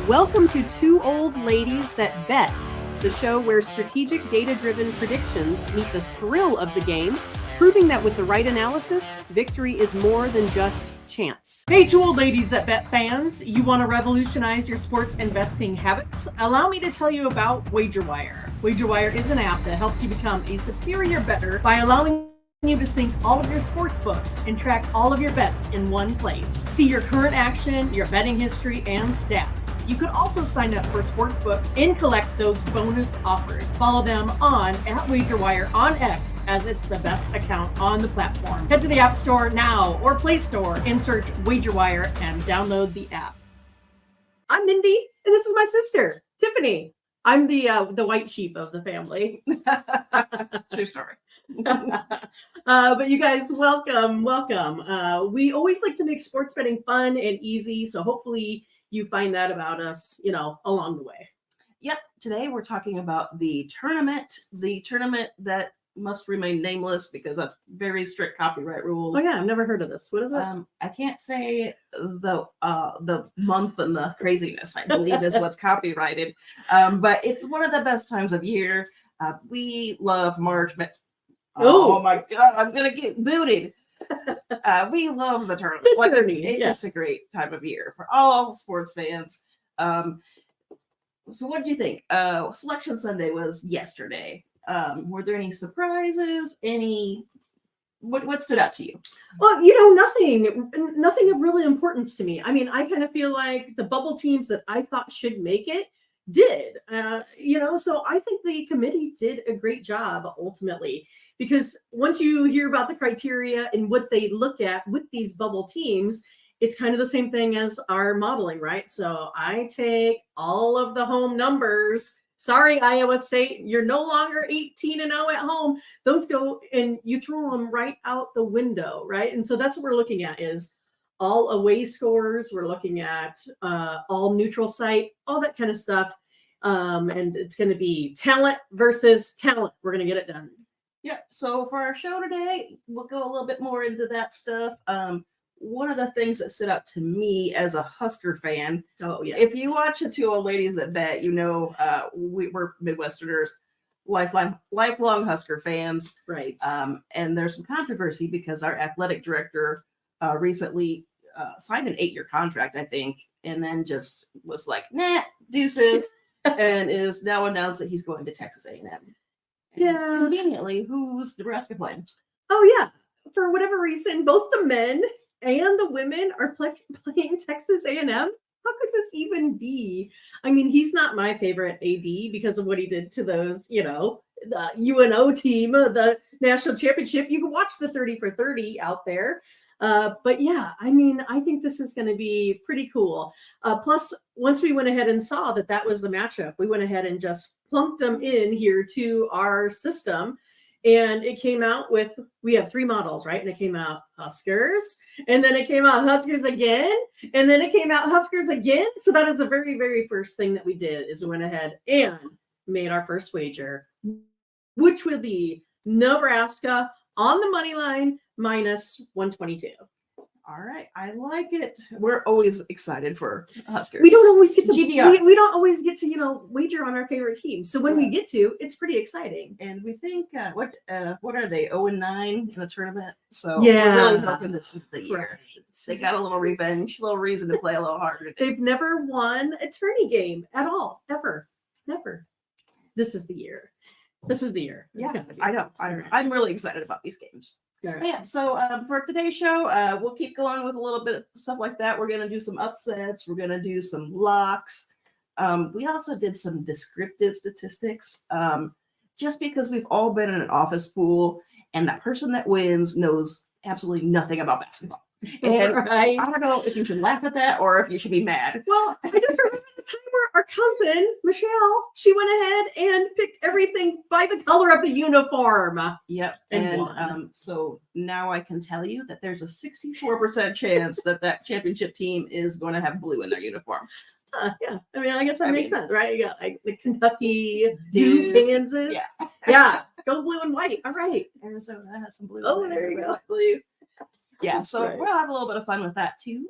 Welcome to Two Old Ladies That Bet, the show where strategic data-driven predictions meet the thrill of the game, proving that with the right analysis, victory is more than just chance. Hey, Two Old Ladies That Bet fans, you want to revolutionize your sports investing habits? Allow me to tell you about WagerWire. WagerWire is an app that helps you become a superior bettor by allowing you to sync all of your sports books and track all of your bets in one place. See your current action, your betting history, and stats. You could also sign up for sports books and collect those bonus offers. Follow them on @WagerWire on X, as it's the best account on the platform. Head to the App Store now or Play Store and search WagerWire and download the app. I'm Mindy, and this is my sister, Tiffany. I'm the white sheep of the family. True story. But you guys, welcome. We always like to make sports betting fun and easy, so hopefully you find that about us, along the way. Yep. Today we're talking about the tournament that must remain nameless because of very strict copyright rules. Oh yeah, I've never heard of this. What is it? I can't say the month and the craziness, I believe, is what's copyrighted. But it's one of the best times of year. We love March. Oh my God, I'm gonna get booted. We love the tournament. It's just a great time of year for all sports fans. So what did you think? Selection Sunday was yesterday. Were there any surprises? What stood out to you? Well, nothing of really importance to me. I mean, I kind of feel like the bubble teams that I thought should make it did. So I think the committee did a great job ultimately, because once you hear about the criteria and what they look at with these bubble teams, it's kind of the same thing as our modeling, right? So I take all of the home numbers. Sorry, Iowa State, you're no longer 18-0 at home. Those go and you throw them right out the window, right? And so that's what we're looking at is all away scores. We're looking at all neutral site, all that kind of stuff. And it's going to be talent versus talent. We're going to get it done. Yeah. So for our show today, we'll go a little bit more into that stuff. One of the things that stood out to me as a Husker fan, if you watch the Two Old Ladies That Bet, we're Midwesterners, lifelong Husker fans. Right. And there's some controversy because our athletic director recently signed an 8-year contract, I think, and then just was like, nah, deuces, and is now announced that he's going to Texas A&M. Yeah. Conveniently, who's Nebraska playing? Oh, yeah. For whatever reason, both the men and the women are playing Texas A&M. How could this even be? I mean, he's not my favorite AD because of what he did to those, the UNO team, the national championship. You can watch the 30 for 30 out there. But yeah, I mean, I think this is going to be pretty cool. Plus, once we went ahead and saw that was the matchup, we went ahead and just plunked them in here to our system. And it came out with, we have 3 models, right? And it came out Huskers, and then it came out Huskers again, and then it came out Huskers again. So that is the very, very first thing that we did is we went ahead and made our first wager, which will be Nebraska on the money line minus 122. All right, I like it. We're always excited for Huskers. We don't always get to GBR. We don't always get to wager on our favorite team. So when we get to, it's pretty exciting. And we think what are they 0-9 in the tournament? So yeah, we're really hoping this is the year. Right. They got a little revenge, a little reason to play a little harder today. They've never won a tourney game at all, ever, never. This is the year. Yeah, I know. I'm really excited about these games. Right. Yeah, so for today's show, we'll keep going with a little bit of stuff like that. We're going to do some upsets. We're going to do some locks. We also did some descriptive statistics, just because we've all been in an office pool and the person that wins knows absolutely nothing about basketball. And right. I don't know if you should laugh at that or if you should be mad. Well, I just remember the time where our cousin, Michelle, she went ahead and picked everything by the color of the uniform. Yep. And so now I can tell you that there's a 64% chance that championship team is going to have blue in their uniform. Yeah. I mean, I guess that makes sense, right? You got like the Kentucky, Duke, Kansas. Yeah. Yeah. Go blue and white. All right. Arizona has some blue. Oh, there you go. Blue. Yeah, so right. we'll have a little bit of fun with that too.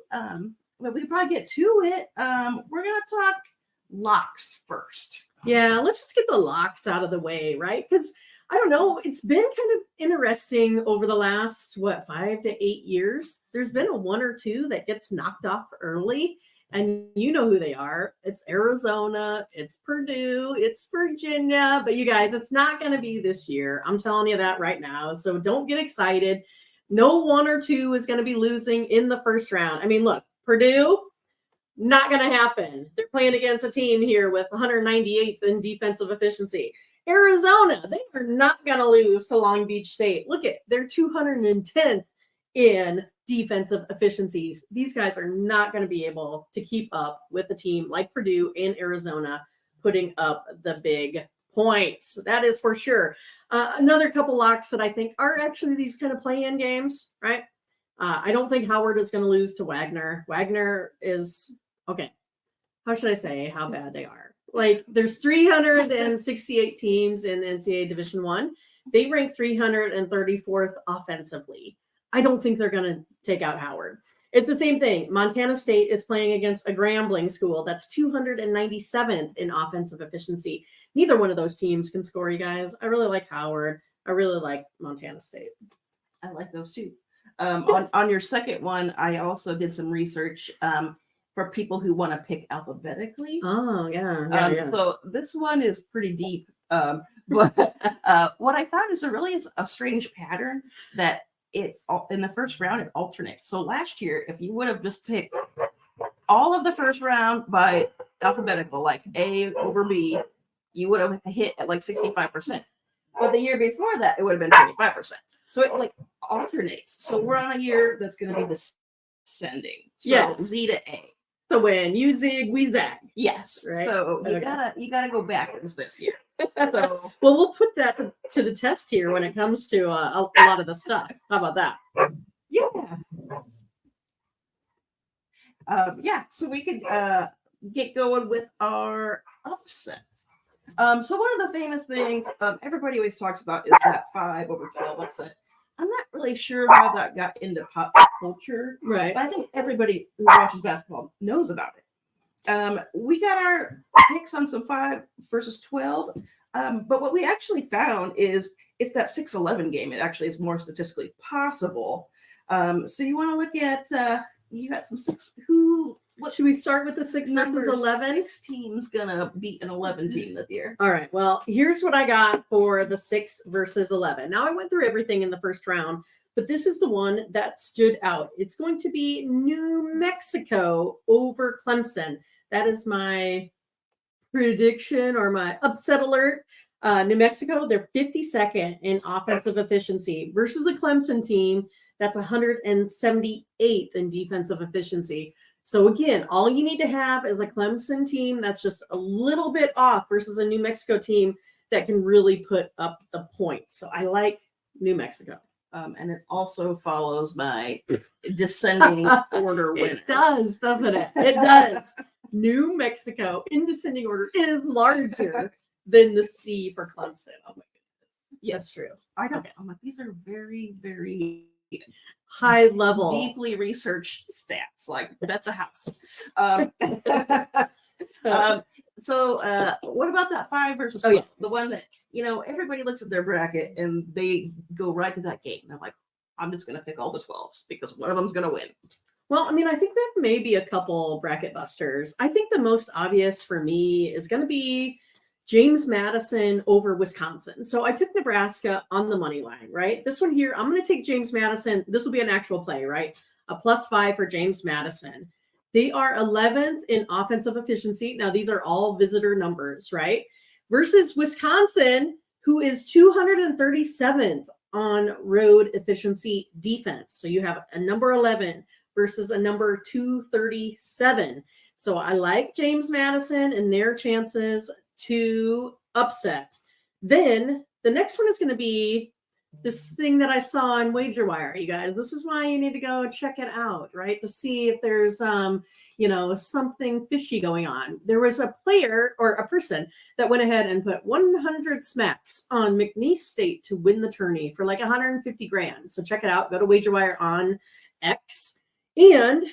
but we probably get to it. We're gonna talk locks first. Yeah, let's just get the locks out of the way, right? Because I don't know, it's been kind of interesting over the last 5 to 8 years. There's been a one or two that gets knocked off early, and you know who they are. It's Arizona, it's Purdue, it's Virginia, but you guys, it's not going to be this year. I'm telling you that right now. So don't get excited. No one or two is going to be losing in the first round. I mean, look, Purdue, not going to happen. They're playing against a team here with 198th in defensive efficiency. Arizona, they are not going to lose to Long Beach State. Look at, they're 210th in defensive efficiencies. These guys are not going to be able to keep up with a team like Purdue and Arizona putting up the big points. That is for sure. Another couple locks that I think are actually these kind of play-in games, right? I don't think Howard is going to lose to Wagner. Wagner is, okay, how should I say how bad they are? Like, there's 368 teams in NCAA Division I. They rank 334th offensively. I don't think they're going to take out Howard. It's the same thing. Montana State is playing against a Grambling school that's 297th in offensive efficiency. Neither one of those teams can score, you guys. I really like Howard. I really like Montana State. I like those too. On your second one, I also did some research for people who want to pick alphabetically. Oh, yeah. So this one is pretty deep. But what I found is there really is a strange pattern that it in the first round it alternates. So last year, if you would have just picked all of the first round by alphabetical, like A over B, you would have hit at like 65%. But the year before that, it would have been 25%. So it like alternates. So we're on a year that's going to be descending. So Yeah. Z to A. So when you zig, we zag. Yes. Right. So you Okay. gotta go backwards this year. So Well, we'll put that to the test here when it comes to a lot of the stuff. How about that? yeah. So we could get going with our upsets. So one of the famous things everybody always talks about is that 5 over 12 upset. I'm not really sure how that got into pop culture, Right. but I think everybody who watches basketball knows about it. We got our picks on some 5 versus 12, but what we actually found is it's that 6-11 game. It actually is more statistically possible. So you want to look at you got some 6. What Should we start with the 6 versus 11? 6 teams gonna beat an 11 team this year. All right. Well, here's what I got for the 6 versus 11. Now, I went through everything in the first round, but this is the one that stood out. It's going to be New Mexico over Clemson. That is my prediction or my upset alert. New Mexico, they're 52nd in offensive efficiency versus a Clemson team that's 178th in defensive efficiency. So again, all you need to have is a Clemson team that's just a little bit off versus a New Mexico team that can really put up the points. So I like New Mexico. And it also follows my descending order winner. It does, doesn't it? It does. New Mexico in descending order is larger than the C for Clemson. Oh my goodness. Yes, That's true. I don't. Okay. I'm like, these are very, very High level. deeply researched stats. Like that's a house. So what about that 5 versus 12? Oh, yeah. The one that everybody looks at their bracket and they go right to that game. They're like, I'm just gonna pick all the 12s because one of them's gonna win. Well, I mean, I think we have maybe a couple bracket busters. I think the most obvious for me is going to be James Madison over Wisconsin. So I took Nebraska on the money line, right? This one here, I'm going to take James Madison. This will be an actual play, right? A +5 for James Madison. They are 11th in offensive efficiency. Now, these are all visitor numbers, right? Versus Wisconsin, who is 237th on road efficiency defense. So you have a number 11 versus a number 237. So I like James Madison and their chances to upset. Then the next one is going to be this thing that I saw on WagerWire, you guys. This is why you need to go check it out, right? To see if there's, something fishy going on. There was a player or a person that went ahead and put 100 smacks on McNeese State to win the tourney for like $150,000. So check it out. Go to WagerWire on X. And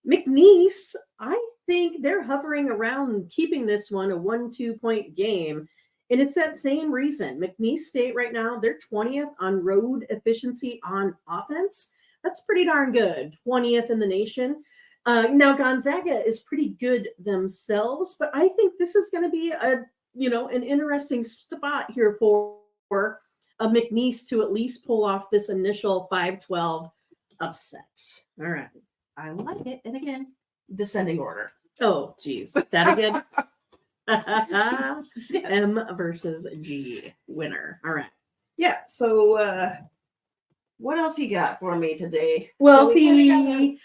McNeese, I think they're hovering around keeping this one a 1-2 point game. And it's that same reason. McNeese State right now, they're 20th on road efficiency on offense. That's pretty darn good. 20th in the nation. Now Gonzaga is pretty good themselves, but I think this is going to be an interesting spot here for a McNeese to at least pull off this initial 5-12 upset. All right. I like it. And again, descending order. Oh, geez. That again? M versus G winner. All right. Yeah. So what else he got for me today? Well, So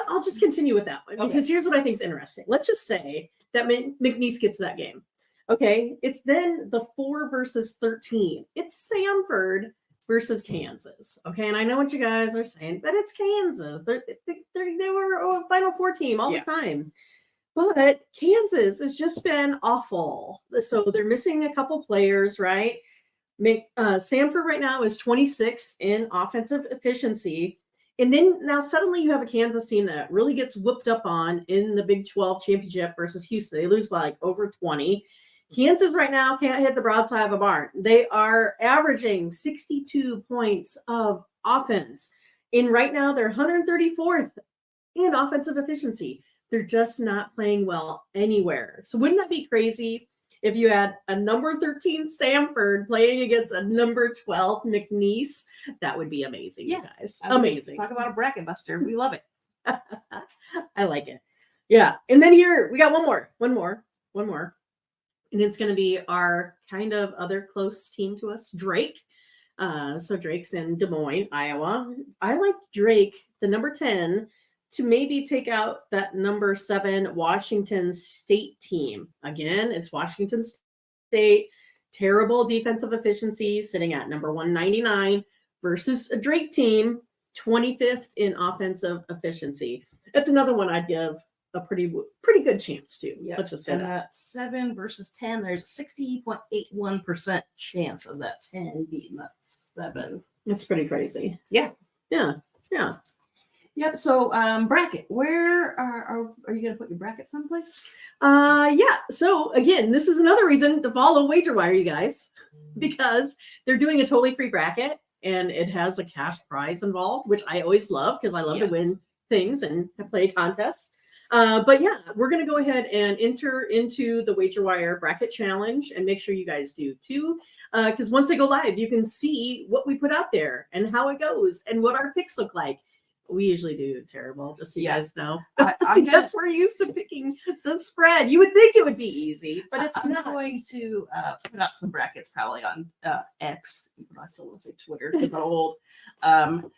I'll just continue with that one because here's what I think is interesting. Let's just say that McNeese gets that game. Okay. It's then the 4 versus 13. It's Samford versus Kansas. Okay. And I know what you guys are saying, but it's Kansas. They were a Final Four team all the time. But Kansas has just been awful. So they're missing a couple players, right? Samford right now is 26th in offensive efficiency. And then now suddenly you have a Kansas team that really gets whooped up on in the Big 12 championship versus Houston. They lose by like over 20. Kansas right now can't hit the broadside of a barn. They are averaging 62 points of offense. And right now they're 134th in offensive efficiency. They're just not playing well anywhere. So wouldn't that be crazy if you had a number 13 Samford playing against a number 12 McNeese? That would be amazing, you guys. Amazing. Talk about a bracket buster. We love it. I like it. Yeah. And then here we got one more. And it's going to be our kind of other close team to us, Drake. So Drake's in Des Moines, Iowa. I like Drake, the number 10, to maybe take out that number 7 Washington State team. Again, it's Washington State, terrible defensive efficiency, sitting at number 199 versus a Drake team, 25th in offensive efficiency. That's another one I'd give a pretty good chance to. Yep. Let's just say that 7 versus 10, there's a 60.81% chance of that 10 beating that 7. It's pretty crazy. Yeah. Yep. So bracket. Where are you going to put your bracket someplace? Yeah. So again, this is another reason to follow WagerWire, you guys, because they're doing a totally free bracket and it has a cash prize involved, which I always love because I love to win things and play contests. But yeah, we're going to go ahead and enter into the WagerWire bracket challenge and make sure you guys do too. Because once they go live, you can see what we put out there and how it goes and what our picks look like. We usually do terrible, just so you guys know. That's we're used to picking the spread. You would think it would be easy, but it's I'm not. going to put out some brackets probably on X. I still want to say Twitter because I'm old. And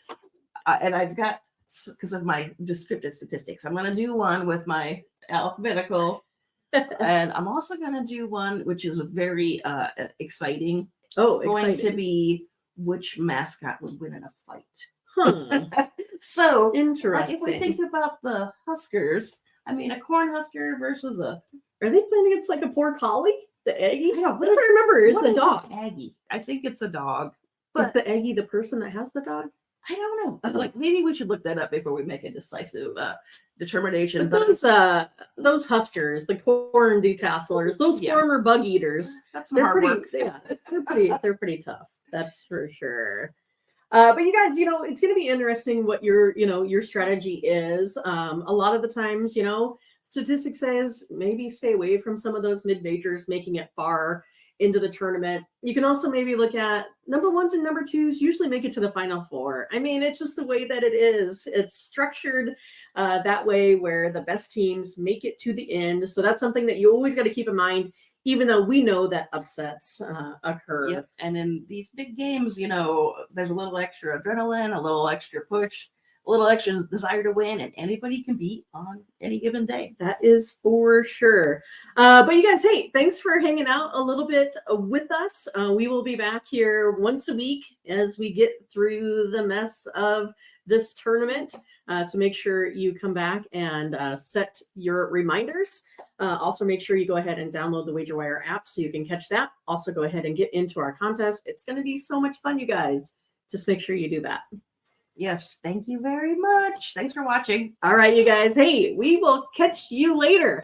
I've got, because of my descriptive statistics, I'm going to do one with my alphabetical, and I'm also going to do one which is very exciting. Oh, it's going to be which mascot would win in a fight. Huh. So Interesting. If we think about the Huskers, I mean, a Cornhusker versus a. Are they playing against like a poor collie? The Aggie? I don't What if I remember is the dog. Aggie. I think it's a dog. Is the Aggie the person that has the dog? I don't know. Like maybe we should look that up before we make a decisive determination. But those Huskers, the corn detasselers, those former bug eaters, that's some hard work. Yeah, they're pretty tough. That's for sure. But you guys, it's going to be interesting what your strategy is. A lot of the times, statistics says maybe stay away from some of those mid-majors, making it far into the tournament. You can also maybe look at number 1s and number 2s usually make it to the Final Four. I mean, it's just the way that it is. It's structured that way where the best teams make it to the end. So that's something that you always got to keep in mind, even though we know that upsets occur. Yep. And in these big games, there's a little extra adrenaline, a little extra push, a little extra desire to win, and anybody can beat on any given day. That is for sure. But you guys, hey, thanks for hanging out a little bit with us. We will be back here once a week as we get through the mess of this tournament. So make sure you come back and set your reminders. Also, make sure you go ahead and download the WagerWire app so you can catch that. Also, go ahead and get into our contest. It's going to be so much fun, you guys. Just make sure you do that. Yes, thank you very much. Thanks for watching. All right, you guys. Hey, we will catch you later.